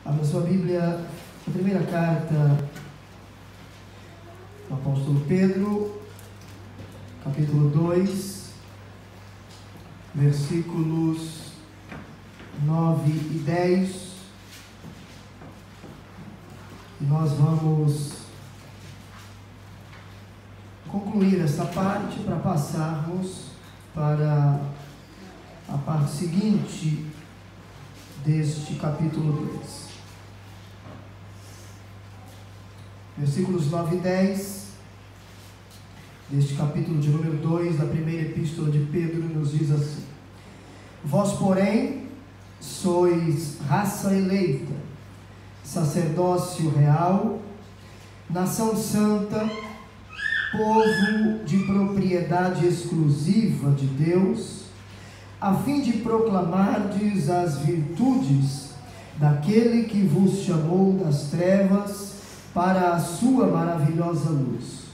Abra sua Bíblia, a primeira carta do apóstolo Pedro, capítulo 2, versículos 9 e 10. E nós vamos concluir essa parte para passarmos para a parte seguinte deste capítulo 2. Versículos 9 e 10 deste capítulo de número 2 da primeira epístola de Pedro nos diz assim: Vós, porém, sois raça eleita, sacerdócio real, nação santa, povo de propriedade exclusiva de Deus, a fim de proclamardes as virtudes daquele que vos chamou das trevas para a sua maravilhosa luz.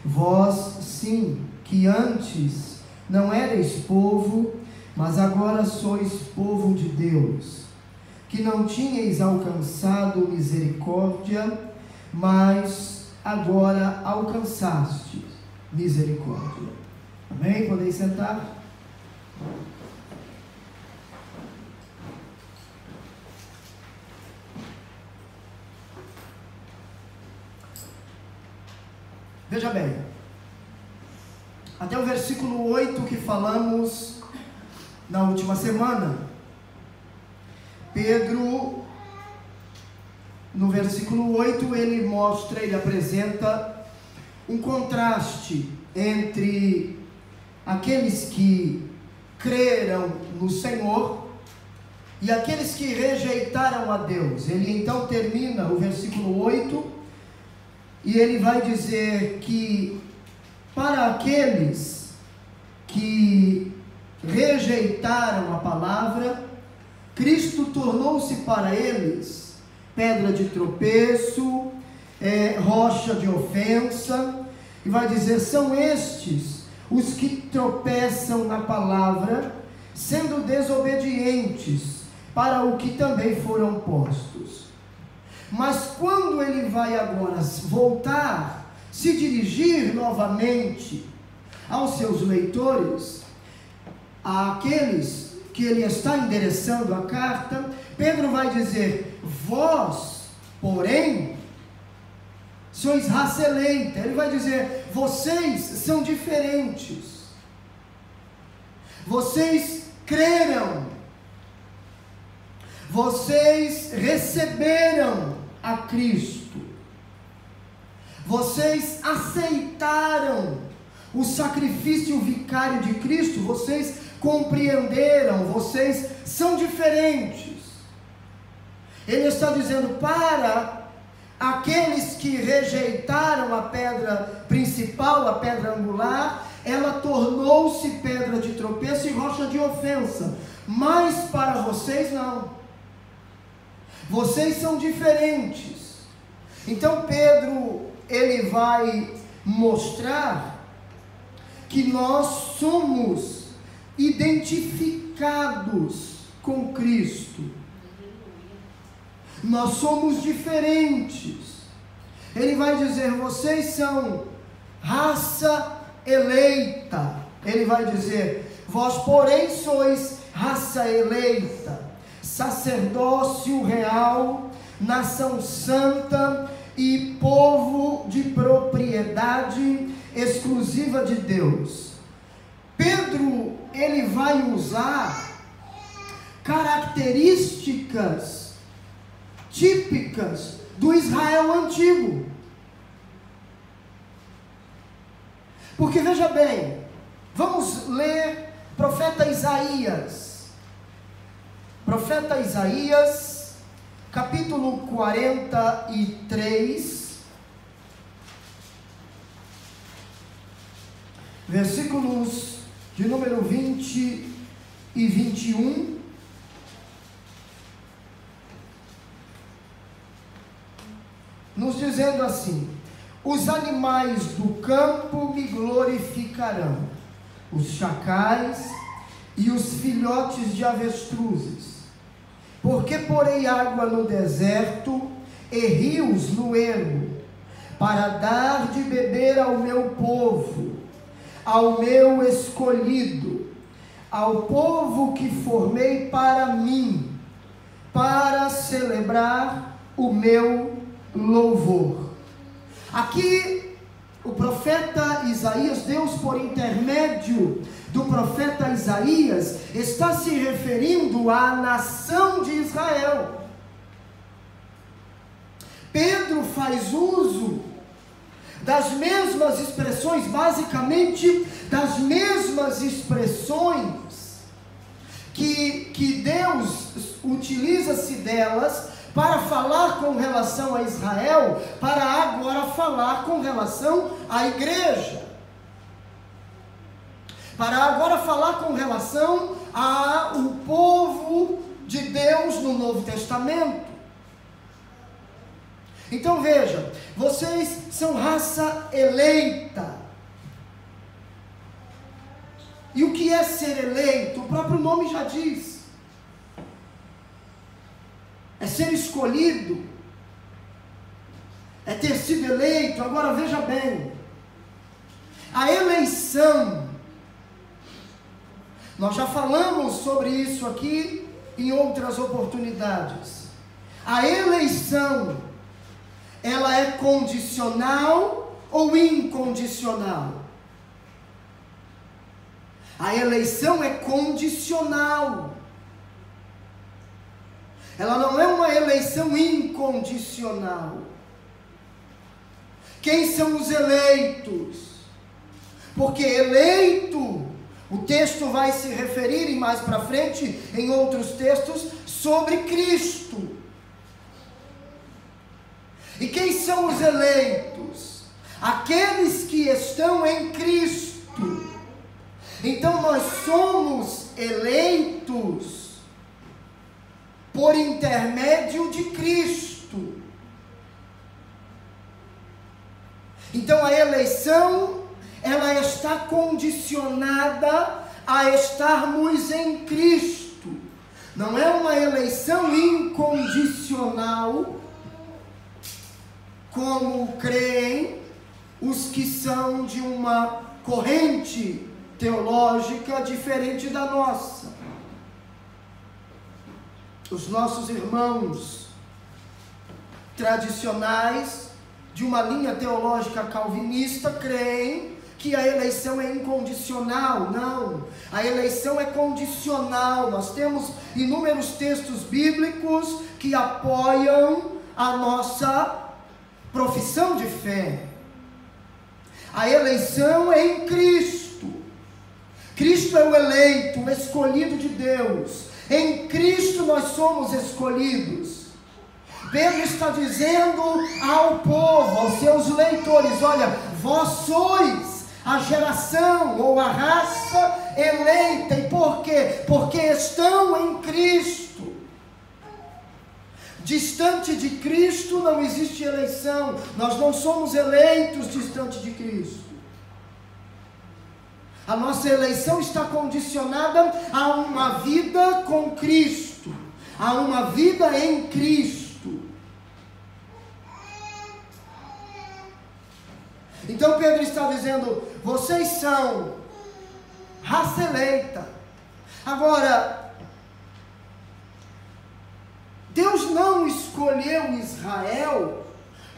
Vós, sim, que antes não erais povo, mas agora sois povo de Deus, que não tinhais alcançado misericórdia, mas agora alcançastes misericórdia. Amém? Podem sentar? Veja bem, até o versículo 8 que falamos na última semana, Pedro, no versículo 8, ele apresenta um contraste entre aqueles que creram no Senhor e aqueles que rejeitaram a Deus. Ele então termina o versículo 8 e ele vai dizer que para aqueles que rejeitaram a palavra, Cristo tornou-se para eles pedra de tropeço, rocha de ofensa, e vai dizer: são estes os que tropeçam na palavra, sendo desobedientes para o que também foram postos. Mas quando ele vai agora voltar, se dirigir novamente aos seus leitores, àqueles que ele está endereçando a carta, Pedro vai dizer: vós, porém, sois raça eleita. Ele vai dizer: vocês são diferentes, vocês creram, vocês receberam a Cristo, vocês aceitaram o sacrifício vicário de Cristo, vocês compreenderam, vocês são diferentes. Ele está dizendo para aqueles que rejeitaram a pedra principal, a pedra angular, ela tornou-se pedra de tropeço e rocha de ofensa, mas para vocês não. Vocês são diferentes. Então Pedro, ele vai mostrar que nós somos identificados com Cristo. Nós somos diferentes. Ele vai dizer: vocês são raça eleita. Ele vai dizer: vós, porém, sois raça eleita, sacerdócio real, nação santa e povo de propriedade exclusiva de Deus. Pedro, ele vai usar características típicas do Israel antigo. Porque veja bem, vamos ler profeta Isaías. Profeta Isaías, capítulo 43, versículos de número 20 e 21. Nos dizendo assim: os animais do campo me glorificarão, os chacais e os filhotes de avestruzes, Porque porei água no deserto e rios no ermo, para dar de beber ao meu povo, ao meu escolhido, ao povo que formei para mim, para celebrar o meu louvor. Aqui o profeta Isaías, Deus por intermédio do profeta Isaías, está se referindo à nação de Israel. Pedro faz uso das mesmas expressões, basicamente das mesmas expressões que Deus utiliza-se delas para falar com relação a Israel, para agora falar com relação à igreja, para agora falar com relação ao povo de Deus no Novo Testamento. Então veja, vocês são raça eleita. E o que é ser eleito? O próprio nome já diz. É ser escolhido. É ter sido eleito. Agora veja bem. A eleição, nós já falamos sobre isso aqui em outras oportunidades. A eleição, ela é condicional ou incondicional? A eleição é condicional. Ela não é uma eleição incondicional. Quem são os eleitos? Porque eleito, o texto vai se referir mais para frente, em outros textos, sobre Cristo. E quem são os eleitos? Aqueles que estão em Cristo. Então nós somos eleitos por intermédio de Cristo. Então a eleição, ela está condicionada a estarmos em Cristo. Não é uma eleição incondicional, como creem os que são de uma corrente teológica diferente da nossa. Os nossos irmãos tradicionais de uma linha teológica calvinista creem que a eleição é incondicional. Não, a eleição é condicional. Nós temos inúmeros textos bíblicos que apoiam a nossa profissão de fé. A eleição é em Cristo. Cristo é o eleito, o escolhido de Deus. Em Cristo nós somos escolhidos. Pedro está dizendo ao povo, aos seus leitores: olha, vós sois a geração ou a raça eleita. E por quê? Porque estão em Cristo. Distante de Cristo não existe eleição. Nós não somos eleitos distante de Cristo. A nossa eleição está condicionada a uma vida com Cristo, a uma vida em Cristo. Então Pedro está dizendo: vocês são raça eleita. Agora, Deus não escolheu Israel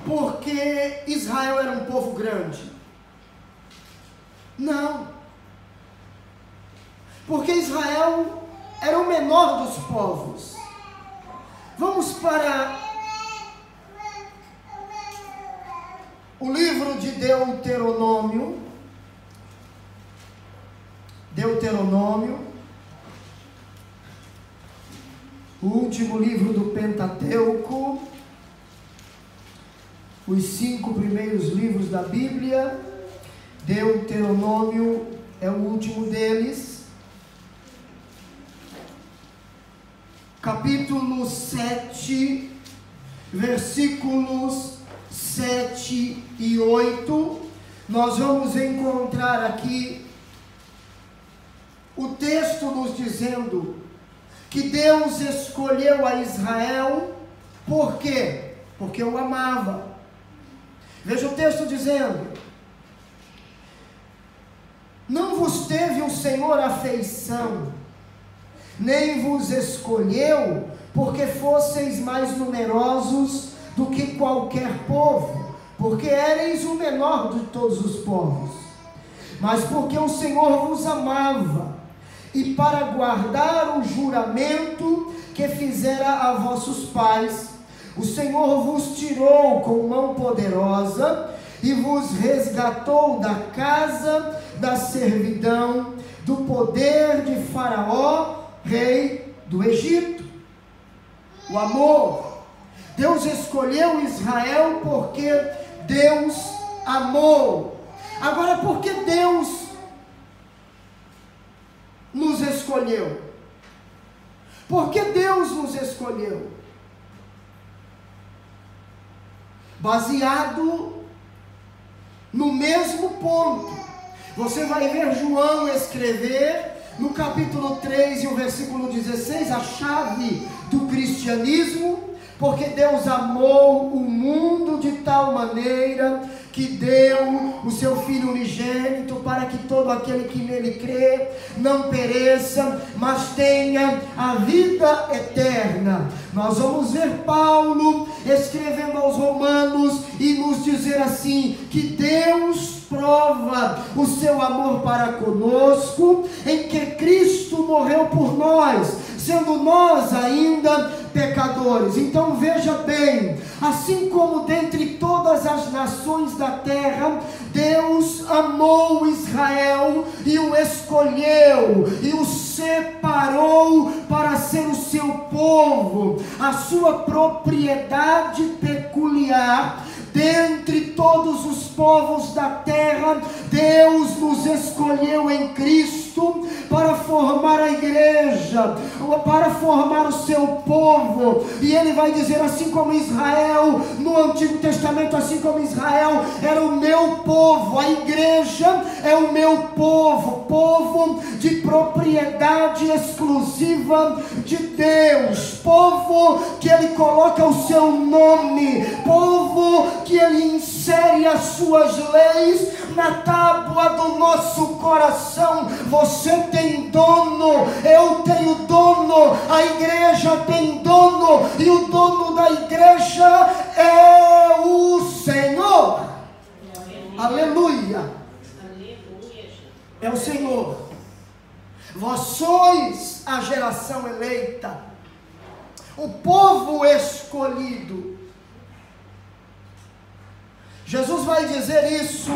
porque Israel era um povo grande. Não. Porque Israel era o menor dos povos. Vamos para o livro de Deuteronômio. O último livro do Pentateuco, os 5 primeiros livros da Bíblia. Deuteronômio é o último deles. Capítulo 7, versículos 7 e 8, nós vamos encontrar aqui o texto nos dizendo que Deus escolheu a Israel. Por quê? Porque o amava. Veja o texto dizendo: não vos teve o Senhor afeição, nem vos escolheu, porque fosseis mais numerosos do que qualquer povo, porque éreis o menor de todos os povos, mas porque o Senhor vos amava, e para guardar o juramento que fizera a vossos pais, o Senhor vos tirou com mão poderosa, e vos resgatou da casa da servidão, do poder de Faraó, rei do Egito. O amor. Deus escolheu Israel porque Deus amou. Agora, por que Deus nos escolheu? Por que Deus nos escolheu? Baseado no mesmo ponto. Você vai ver João escrever no capítulo 3 e o versículo 16, a chave do cristianismo, porque Deus amou o mundo de tal maneira que deu o seu Filho unigênito, para que todo aquele que nele crê não pereça, mas tenha a vida eterna. Nós vamos ver Paulo escrevendo aos Romanos e nos dizer assim, que Deus prova o seu amor para conosco, em que Cristo morreu por nós, sendo nós ainda pecadores. Então veja bem, assim como dentre todas as nações da terra, Deus amou Israel e o escolheu e o separou para ser o seu povo, a sua propriedade peculiar. Dentre todos os povos da terra, Deus nos escolheu em Cristo para formar a igreja, para formar o seu povo. E ele vai dizer, assim como Israel no Antigo Testamento, assim como Israel era o meu povo, a igreja é o meu povo, povo de propriedade exclusiva de Deus, povo que ele coloca o seu nome, povo que ele insere as suas leis na tábua do nosso coração. Você tem dono, eu tenho dono, a igreja tem dono, e o dono da igreja é o Senhor. Aleluia. É o Senhor. Vós sois a geração eleita, o povo escolhido. Jesus vai dizer isso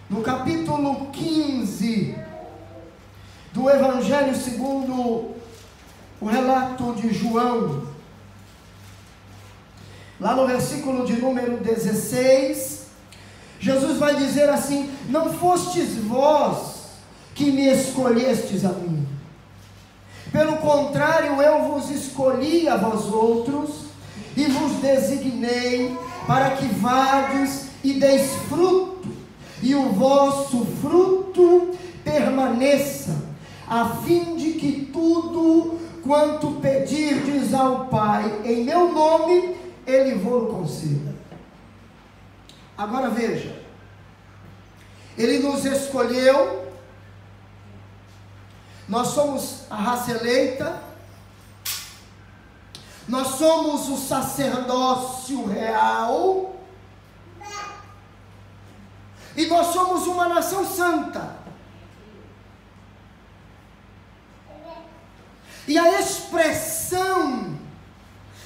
no capítulo 15 do Evangelho segundo o relato de João, lá no versículo de número 16, Jesus vai dizer assim: não fostes vós que me escolhestes a mim, pelo contrário, eu vos escolhi a vós outros, e vos designei para que vades e deis fruto, e o vosso fruto permaneça, a fim de que tudo quanto pedirdes ao Pai em meu nome, Ele vos conceda. Agora veja, Ele nos escolheu, nós somos a raça eleita, nós somos o sacerdócio real, e nós somos uma nação santa. E a expressão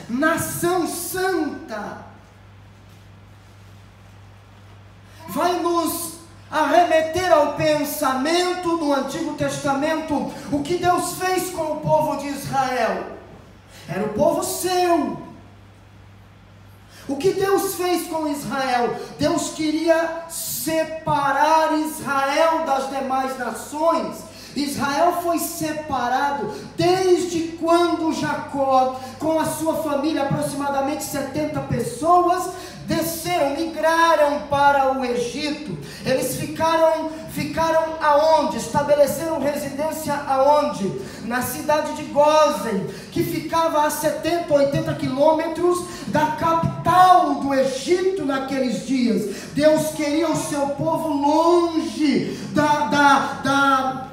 nação santa vai nos arremeter ao pensamento no Antigo Testamento o que Deus fez com o povo de Israel. Era o povo seu. O que Deus fez com Israel? Deus queria separar Israel das demais nações. Israel foi separado desde quando Jacó, com a sua família, aproximadamente 70 pessoas, desceram, migraram para o Egito. Eles ficaram ficaram aonde? Estabeleceram residência aonde? Na cidade de Gósen, que ficava a 70, 80 quilômetros da capital do Egito naqueles dias. Deus queria o seu povo longe da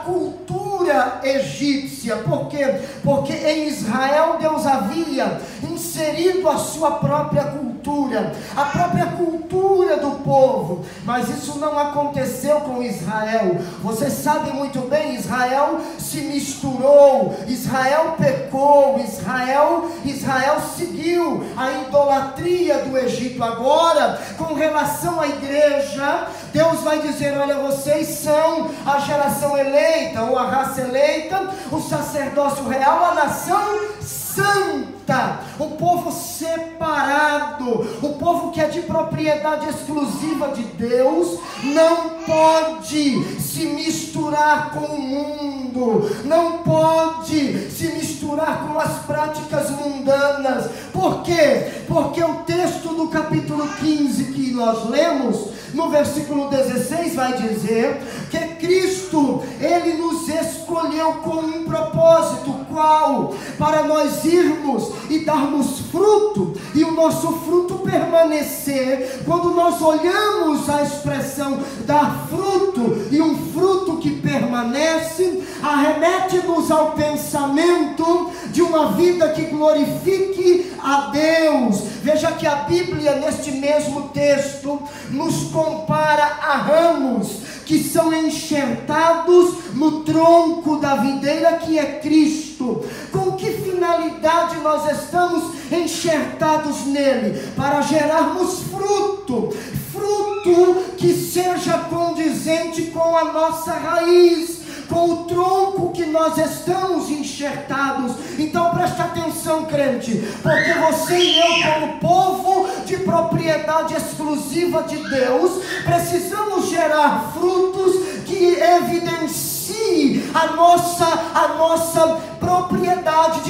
cultura egípcia. Por quê? Porque em Israel Deus havia inserido a sua própria cultura, a própria cultura do povo, mas isso não aconteceu com Israel. Você sabe muito bem, Israel se misturou, Israel pecou, Israel seguiu a idolatria do Egito. Agora, com relação à igreja, Deus vai dizer: olha, vocês são a geração eleita, ou a raça eleita, o sacerdócio real, a nação santa, o povo separado, o povo que é de propriedade exclusiva de Deus, não pode se misturar com o mundo, não pode se misturar com as práticas mundanas. Por quê? Porque o texto do capítulo 15 que nós lemos, no versículo 16, vai dizer que Cristo, Ele nos escolheu com um propósito. Qual? Para nós irmos e darmos fruto, e o nosso fruto permanecer. Quando nós olhamos a expressão dar fruto, e um fruto que permanece, arremete-nos ao pensamento de uma vida que glorifique a Deus. Veja que a Bíblia, neste mesmo texto, nos compara a ramos que são enxertados no tronco da videira, que é Cristo. Com que finalidade nós estamos enxertados nele? Para gerarmos fruto que seja condizente com a nossa raiz, com o tronco que nós estamos enxertados. Então preste atenção, crente, porque você e eu, como povo de propriedade exclusiva de Deus, precisamos gerar frutos que evidenciem a nossa propriedade,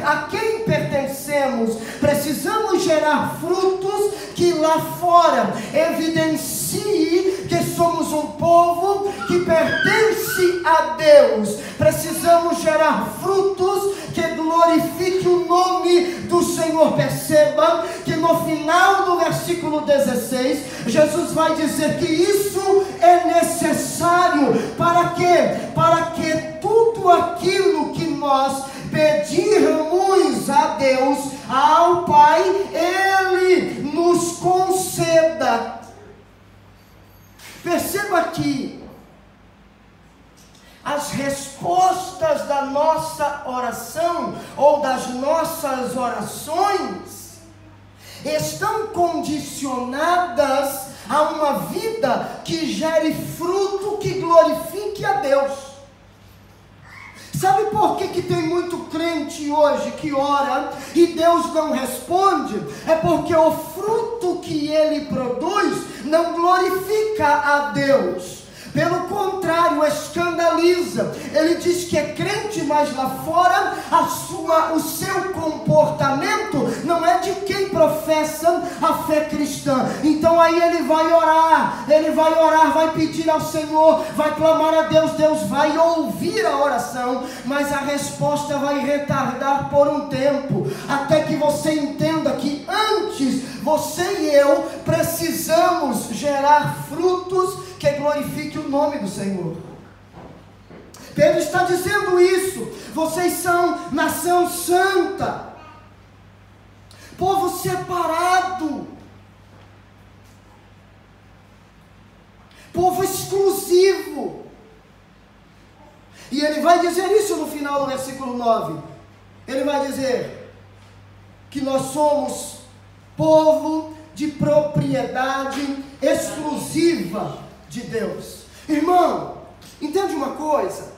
a quem pertencemos. Precisamos gerar frutos que lá fora evidencie que somos um povo que pertence a Deus. Precisamos gerar frutos que glorifiquem o nome do Senhor. Perceba que no final do versículo 16, Jesus vai dizer que isso é necessário. Para quê? Para que tudo aquilo que nós pedirmos a Deus, ao Pai, Ele nos conceda. Perceba que as respostas da nossa oração, ou das nossas orações, estão condicionadas a uma vida que gere fruto que glorifique a Deus. Sabe por que tem muito crente hoje que ora e Deus não responde? É porque o fruto que ele produz não glorifica a Deus. Pelo contrário, escandaliza. Ele diz que é crente, mas lá fora o seu comportamento não é de quem professa a fé cristã. Então aí ele vai orar, vai pedir ao Senhor, vai clamar a Deus, Deus vai ouvir a oração, mas a resposta vai retardar por um tempo, até que você entenda que antes você e eu precisamos gerar frutos que glorifique o nome do Senhor. Pedro está dizendo isso. Vocês são nação santa, povo separado, povo exclusivo. E ele vai dizer isso no final do versículo 9. Ele vai dizer que nós somos povo de propriedade exclusiva de Deus. Irmão, entende uma coisa?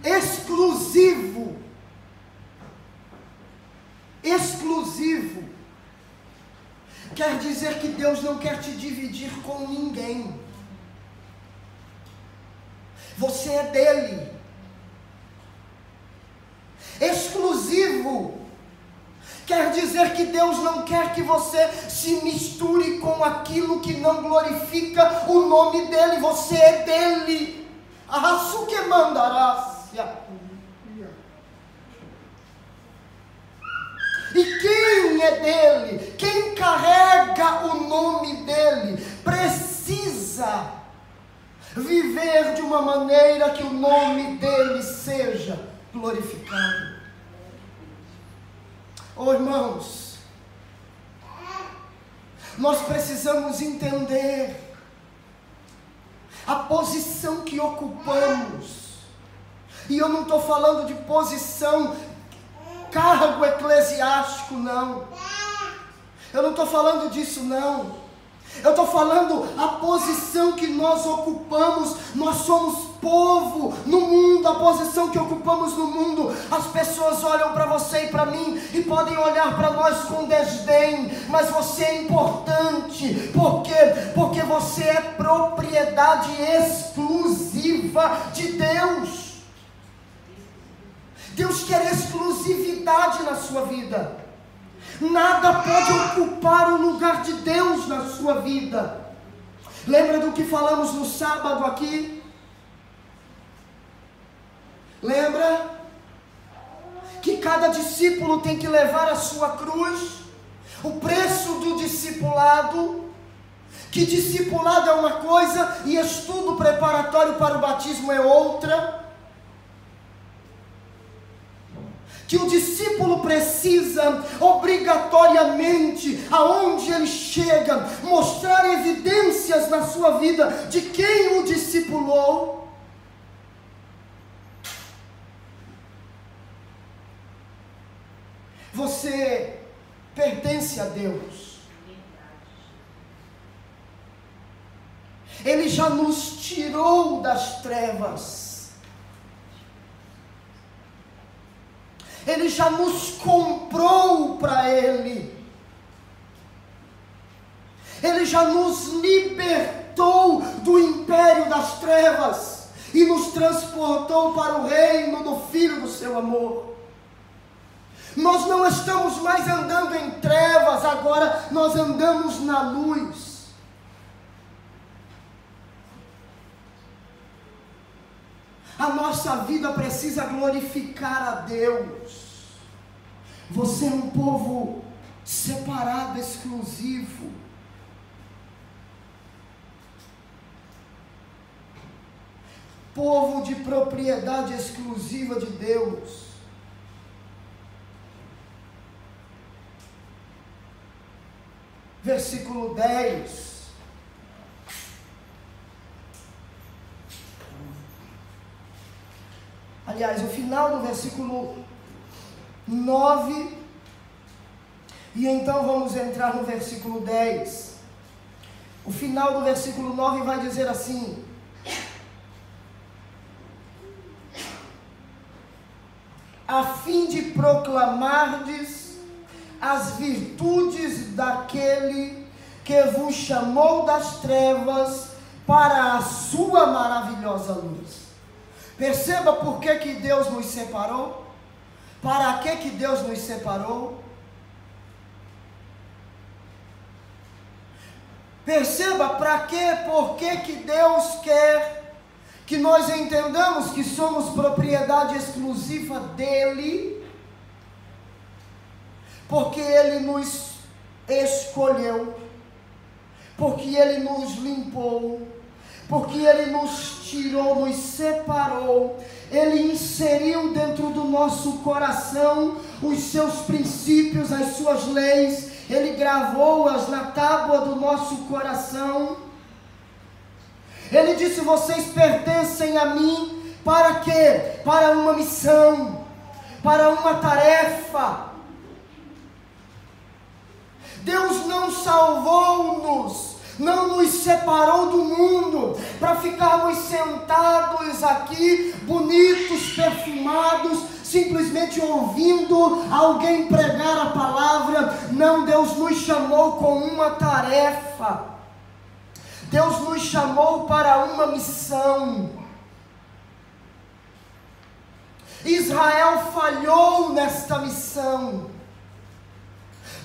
Exclusivo quer dizer que Deus não quer te dividir com ninguém. Você é dele. Exclusivo Quer dizer que Deus não quer que você se misture com aquilo que não glorifica o nome dEle. Você é dEle. Arrasu que mandarás. E quem é dEle, quem carrega o nome dEle, precisa viver de uma maneira que o nome dEle seja glorificado. Oh, irmãos, nós precisamos entender a posição que ocupamos. E eu não estou falando de posição, cargo eclesiástico, não. Eu não estou falando disso, não. Eu estou falando a posição que nós ocupamos. Nós somos povo no mundo, a posição que ocupamos no mundo. As pessoas olham para você e para mim e podem olhar para nós com desdém, mas você é importante. Por quê? Porque você é propriedade exclusiva de Deus. Deus quer exclusividade na sua vida. Nada pode ocupar o lugar de Deus na sua vida. Lembra do que falamos no sábado aqui? Lembra? Que cada discípulo tem que levar a sua cruz. O preço do discipulado. Que discipulado é uma coisa e estudo preparatório para o batismo é outra. Que o discípulo precisa obrigatoriamente, aonde ele chega, mostrar evidências na sua vida de quem o discipulou. Você pertence a Deus. Ele já nos tirou das trevas. Ele já nos comprou para Ele. Ele já nos libertou do império das trevas e nos transportou para o reino do Filho do seu amor. Nós não estamos mais andando em trevas, agora nós andamos na luz. A nossa vida precisa glorificar a Deus. Você é um povo separado, exclusivo. Povo de propriedade exclusiva de Deus. Versículo 10. Aliás, o final do versículo 9, e então vamos entrar no versículo 10. O final do versículo 9 vai dizer assim: a fim de proclamardes as virtudes daquele que vos chamou das trevas para a sua maravilhosa luz. Perceba por que Deus nos separou? Para que Deus nos separou? Perceba para quê, por que Deus quer que nós entendamos que somos propriedade exclusiva dEle. Porque Ele nos escolheu, porque Ele nos limpou, porque Ele nos tirou, nos separou. Ele inseriu dentro do nosso coração os seus princípios, as suas leis. Ele gravou-as na tábua do nosso coração. Ele disse: vocês pertencem a mim. Para quê? Para uma missão, para uma tarefa. Deus não salvou-nos, não nos separou do mundo para ficarmos sentados aqui, bonitos, perfumados, simplesmente ouvindo alguém pregar a palavra. Não, Deus nos chamou com uma tarefa. Deus nos chamou para uma missão. Israel falhou nesta missão.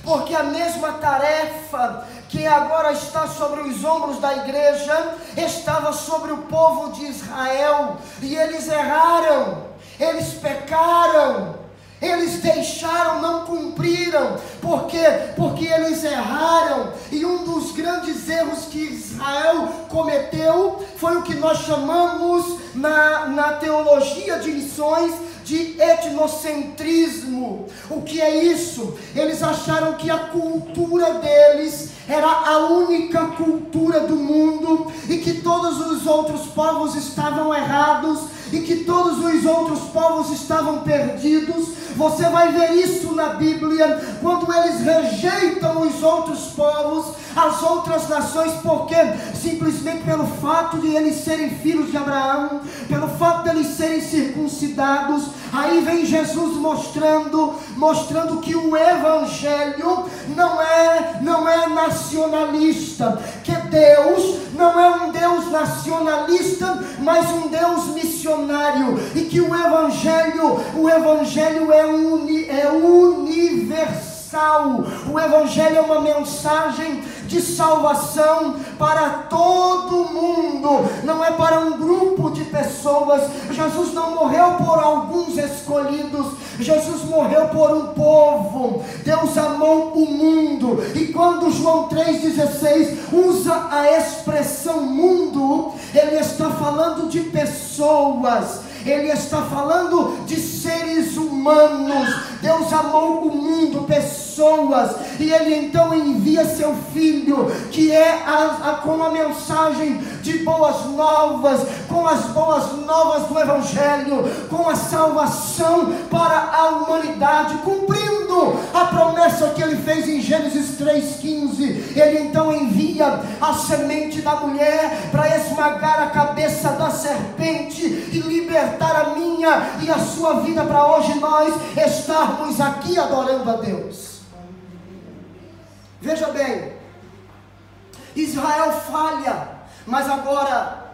porque a mesma tarefa que agora está sobre os ombros da igreja, estava sobre o povo de Israel, e eles erraram, eles pecaram, eles deixaram, não cumpriram. Por quê? Porque eles erraram, e um dos grandes erros que Israel cometeu, foi o que nós chamamos na teologia de missões, de etnocentrismo. O que é isso? Eles acharam que a cultura deles era a única cultura do mundo, e que todos os outros povos estavam errados, e que todos os outros povos estavam perdidos. Você vai ver isso na Bíblia, quando eles rejeitam os outros povos, as outras nações, porque simplesmente pelo fato de eles serem filhos de Abraão, pelo fato de eles serem circuncidados. Aí vem Jesus mostrando que o Evangelho não é nacionalista, que Deus não é um Deus nacionalista, mas um Deus missionário, e que o Evangelho é universal. O Evangelho é uma mensagem de salvação para todo mundo, não é para um grupo de pessoas. Jesus não morreu por alguns escolhidos, Jesus morreu por um povo. Deus amou o mundo, e quando João 3,16 usa a expressão mundo, ele está falando de pessoas, ele está falando de seres humanos. Deus amou o mundo, pessoas, e ele então envia seu filho, que é com a mensagem de boas novas, com as boas novas do Evangelho, com a salvação para a humanidade, cumprindo a promessa que ele fez em Gênesis 3,15. Ele então envia a semente da mulher para esmagar a cabeça da serpente e libertar a minha e a sua vida, para hoje nós estarmos aqui adorando a Deus. Veja bem, Israel falha, mas agora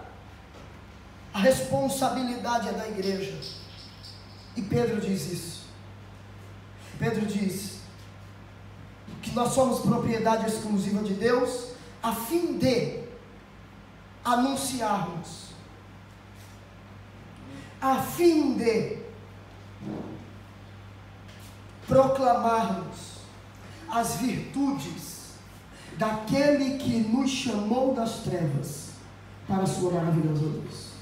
a responsabilidade é da igreja. E Pedro diz isso. Pedro diz que nós somos propriedade exclusiva de Deus, a fim de anunciarmos, a fim de proclamarmos as virtudes daquele que nos chamou das trevas para a sua maravilhosa luz.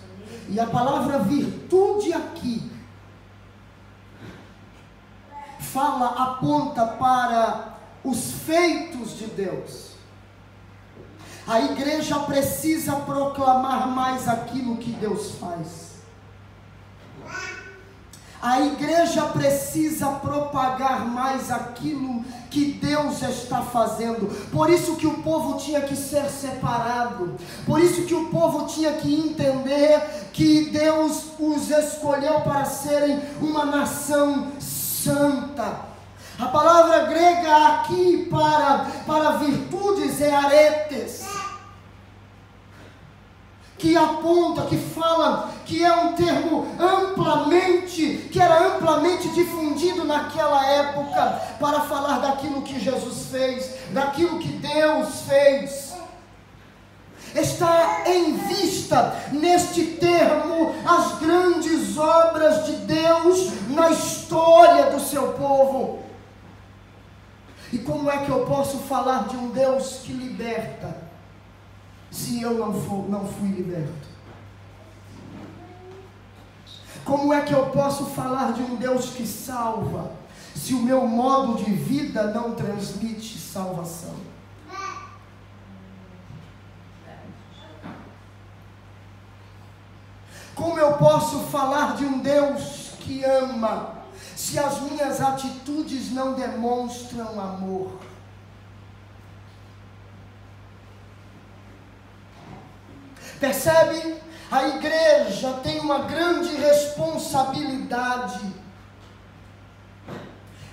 E a palavra virtude aqui aponta para os feitos de Deus. A igreja precisa proclamar mais aquilo que Deus faz. A igreja precisa propagar mais aquilo que Deus está fazendo. Por isso que o povo tinha que ser separado. Por isso que o povo tinha que entender que Deus os escolheu para serem uma nação santa. A palavra grega aqui para virtudes é aretes, que aponta, que fala, que é um termo que era amplamente difundido naquela época, para falar daquilo que Jesus fez, daquilo que Deus fez. Está em vista, neste termo, as grandes obras de Deus na história do seu povo. E como é que eu posso falar de um Deus que liberta, se eu não fui liberto? Como é que eu posso falar de um Deus que salva, se o meu modo de vida não transmite salvação? Como eu posso falar de um Deus que ama, se as minhas atitudes não demonstram amor? Percebe? A igreja tem uma grande responsabilidade.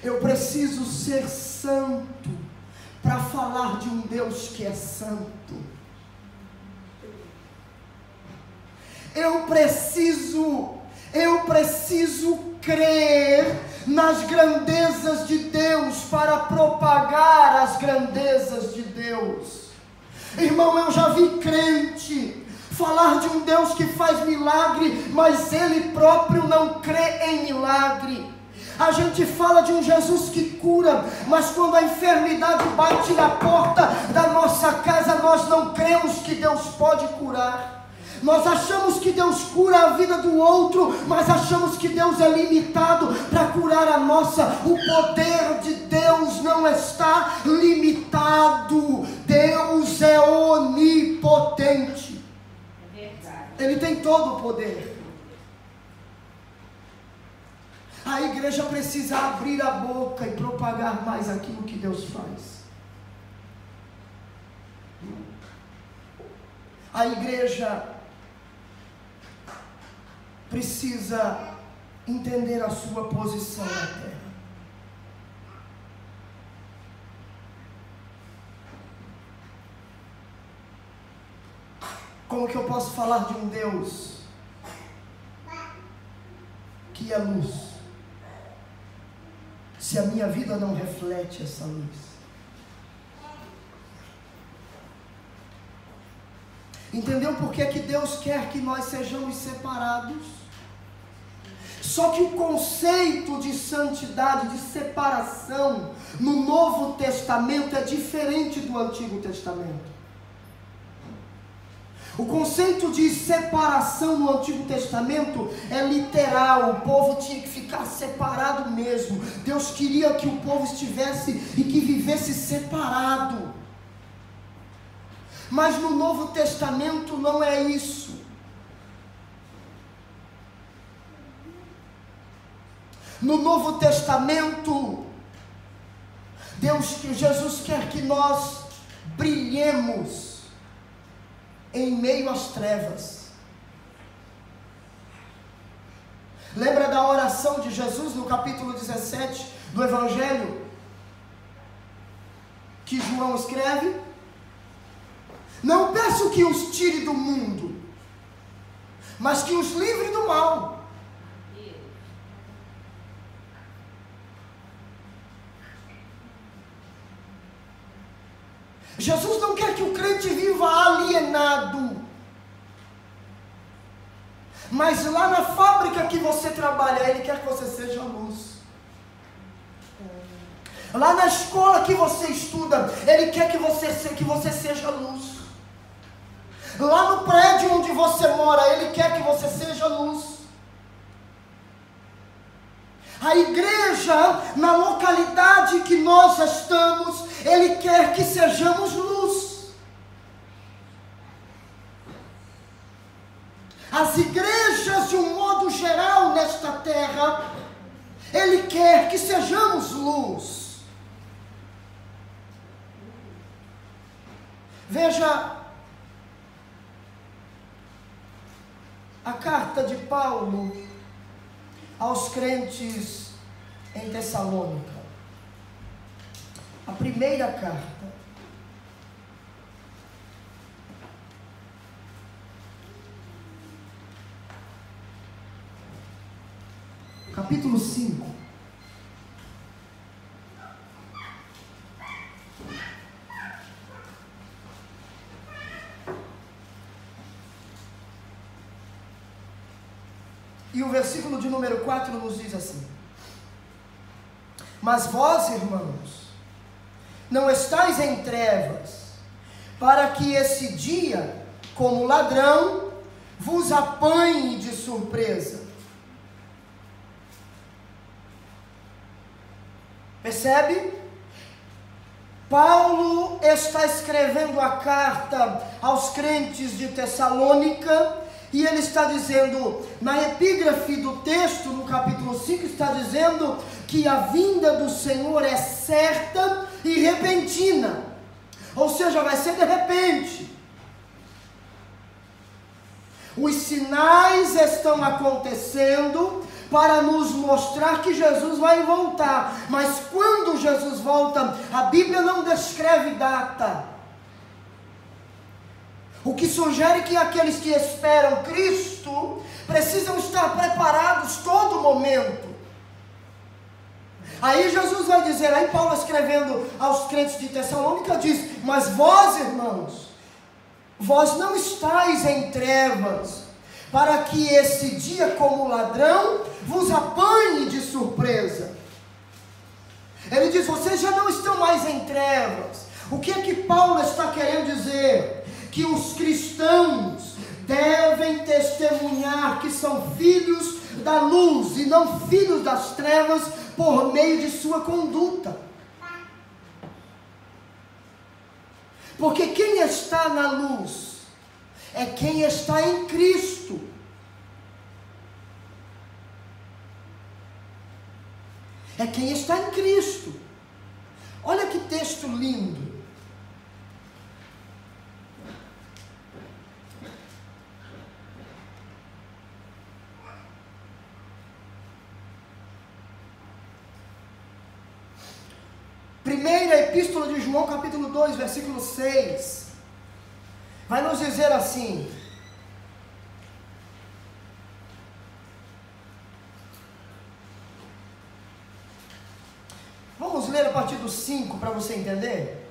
Eu preciso ser santo para falar de um Deus que é santo. Eu preciso crer nas grandezas de Deus, para propagar as grandezas de Deus. Irmão, eu já vi crente falar de um Deus que faz milagre, mas ele próprio não crê em milagre. A gente fala de um Jesus que cura, mas quando a enfermidade bate na porta da nossa casa, nós não cremos que Deus pode curar. Nós achamos que Deus cura a vida do outro, mas achamos que Deus é limitado para curar a nossa. O poder de Deus não está limitado. Deus é onipotente. É verdade. Ele tem todo o poder. A igreja precisa abrir a boca e propagar mais aquilo que Deus faz. A igreja precisa entender a sua posição na terra. Como que eu posso falar de um Deus que é luz, se a minha vida não reflete essa luz? Entendeu por que Deus quer que nós sejamos separados? Só que o conceito de santidade, de separação, no Novo Testamento é diferente do Antigo Testamento. O conceito de separação no Antigo Testamento é literal, o povo tinha que ficar separado mesmo. Deus queria que o povo estivesse e que vivesse separado. Mas no Novo Testamento não é isso. No Novo Testamento, Jesus quer que nós brilhemos em meio às trevas. Lembra da oração de Jesus no capítulo 17 do Evangelho, que João escreve? Não peço que os tire do mundo, mas que os livre do mal. Jesus não quer que o crente viva alienado, mas lá na fábrica que você trabalha, Ele quer que você seja luz. Lá na escola que você estuda, Ele quer que você seja luz. Lá no prédio onde você mora, Ele quer que você seja luz. A igreja, na localidade que nós estamos, Ele quer que sejamos luz. As igrejas, de um modo geral, nesta terra, Ele quer que sejamos luz. Veja a carta de Paulo aos crentes em Tessalônica. A primeira carta. Capítulo 5. E o versículo de número 4 nos diz assim: mas vós, irmãos, não estáis em trevas, para que esse dia, como ladrão, vos apanhe de surpresa. Percebe? Paulo está escrevendo a carta aos crentes de Tessalônica, e ele está dizendo, na epígrafe do texto, no capítulo 5, está dizendo que a vinda do Senhor é certa e repentina. Ou seja, vai ser de repente. Os sinais estão acontecendo para nos mostrar que Jesus vai voltar. Mas quando Jesus volta, a Bíblia não descreve data. O que sugere que aqueles que esperam Cristo precisam estar preparados todo momento. Aí Jesus vai dizer, aí Paulo escrevendo aos crentes de Tessalônica diz, mas vós, irmãos, vós não estáis em trevas, para que esse dia como ladrão vos apanhe de surpresa. Ele diz, vocês já não estão mais em trevas. O que é que Paulo está querendo dizer? Que os cristãos devem testemunhar que são filhos da luz e não filhos das trevas por meio de sua conduta. Porque quem está na luz é quem está em Cristo. É quem está em Cristo. Olha que texto lindo. Primeira Epístola de João, capítulo 2, versículo 6, vai nos dizer assim: vamos ler a partir do 5 para você entender.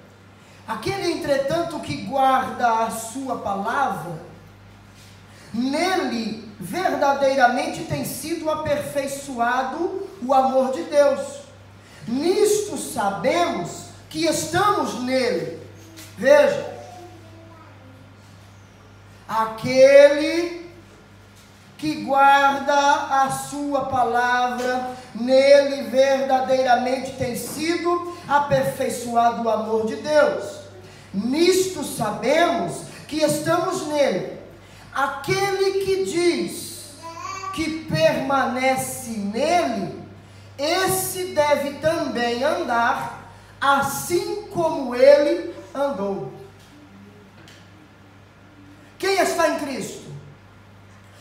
Aquele, entretanto, que guarda a sua palavra, nele verdadeiramente tem sido aperfeiçoado o amor de Deus. Nisto sabemos que estamos nele. Veja, aquele que guarda a sua palavra, nele verdadeiramente tem sido aperfeiçoado o amor de Deus. Nisto sabemos que estamos nele. Aquele que diz que permanece nele, esse deve também andar assim como ele andou. Quem está em Cristo?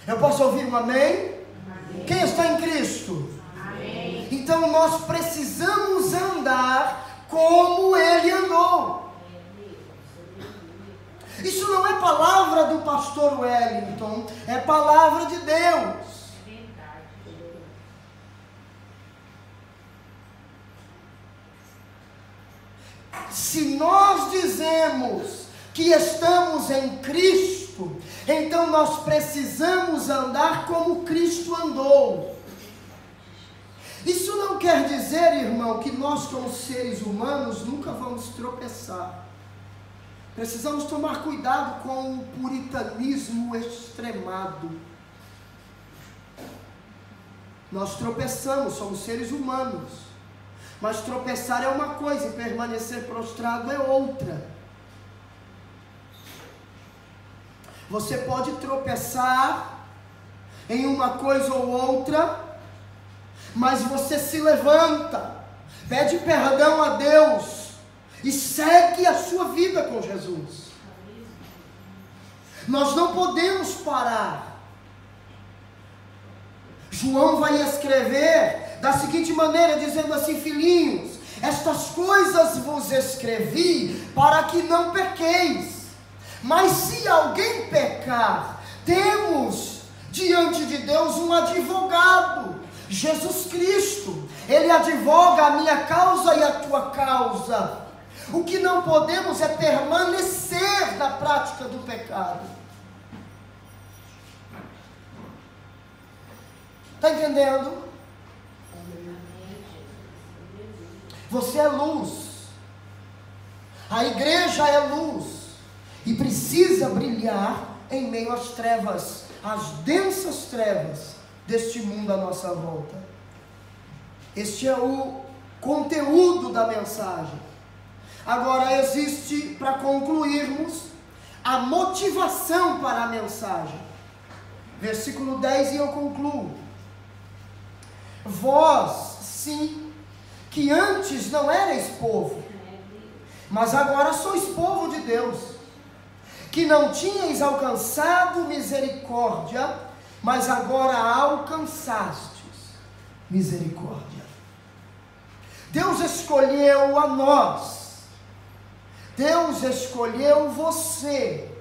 Eu posso ouvir um amém? Amém. Quem está em Cristo? Amém. Então nós precisamos andar como ele andou. Isso não é palavra do pastor Wellington, é palavra de Deus. Se nós dizemos que estamos em Cristo, então nós precisamos andar como Cristo andou. Isso não quer dizer, irmão, que nós como seres humanos nunca vamos tropeçar. Precisamos tomar cuidado com o puritanismo extremado. Nós tropeçamos, somos seres humanos. Mas tropeçar é uma coisa e permanecer prostrado é outra. Você pode tropeçar em uma coisa ou outra, mas você se levanta, pede perdão a Deus e segue a sua vida com Jesus. Nós não podemos parar. João vai escrever da seguinte maneira, dizendo assim: filhinhos, estas coisas vos escrevi para que não pequeis. Mas se alguém pecar, temos diante de Deus um advogado, Jesus Cristo. Ele advoga a minha causa e a tua causa. O que não podemos é permanecer na prática do pecado. Está entendendo? Você é luz. A igreja é luz. E precisa brilhar em meio às trevas, às densas trevas deste mundo à nossa volta. Este é o conteúdo da mensagem. Agora existe, para concluirmos, a motivação para a mensagem. Versículo 10 e eu concluo. Vós, sim, que antes não erais povo, mas agora sois povo de Deus, que não tinhais alcançado misericórdia, mas agora alcançastes misericórdia. Deus escolheu a nós, Deus escolheu você,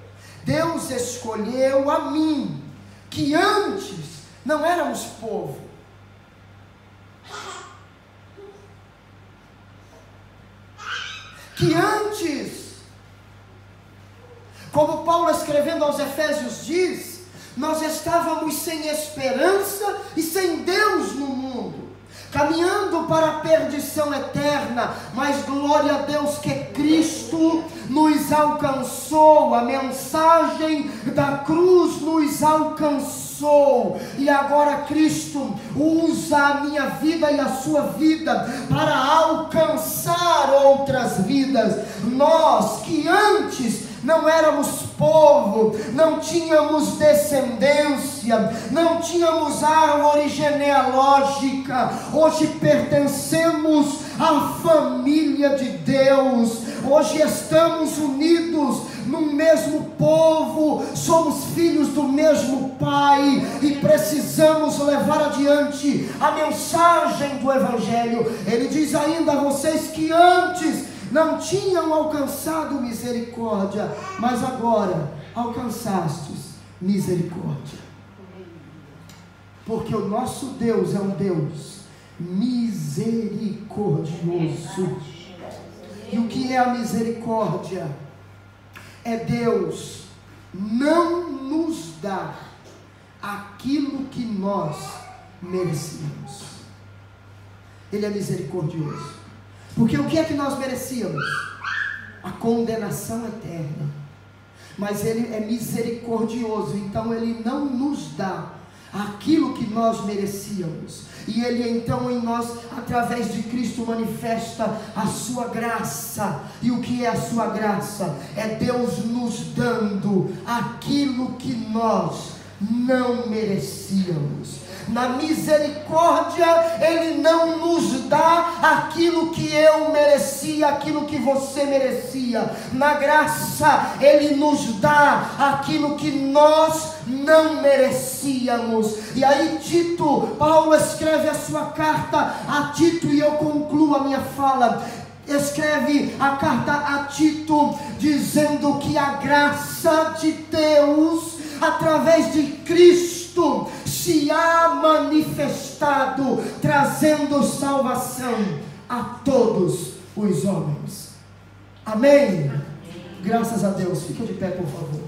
Deus escolheu a mim, que antes não éramos povo. que antes, como Paulo escrevendo aos Efésios diz, nós estávamos sem esperança e sem Deus no mundo, caminhando para a perdição eterna, mas glória a Deus que Cristo nos alcançou, a mensagem da cruz nos alcançou, e agora Cristo usa a minha vida e a sua vida para alcançar outras vidas. Nós que antes não éramos povo, não tínhamos descendência, não tínhamos árvore genealógica, hoje pertencemos à família de Deus, hoje estamos unidos no mesmo povo, somos filhos do mesmo Pai e precisamos levar adiante a mensagem do Evangelho. Ele diz ainda a vocês que antes não tinham alcançado misericórdia, mas agora alcançastes misericórdia, porque o nosso Deus é um Deus misericordioso. E o que é a misericórdia? É Deus não nos dar aquilo que nós merecíamos. Ele é misericordioso. Porque o que é que nós merecíamos? A condenação eterna. Mas Ele é misericordioso, então Ele não nos dá aquilo que nós merecíamos. E Ele então em nós, através de Cristo, manifesta a sua graça. E o que é a sua graça? É Deus nos dando aquilo que nós não merecíamos. Na misericórdia, Ele não nos dá aquilo que eu merecia, aquilo que você merecia. Na graça, Ele nos dá aquilo que nós não merecíamos. E aí Paulo escreve a sua carta a Tito, e eu concluo a minha fala. Escreve a carta a Tito dizendo que a graça de Deus, através de Cristo, se há manifestado, trazendo salvação a todos os homens. Amém? Graças a Deus. Fica de pé, por favor.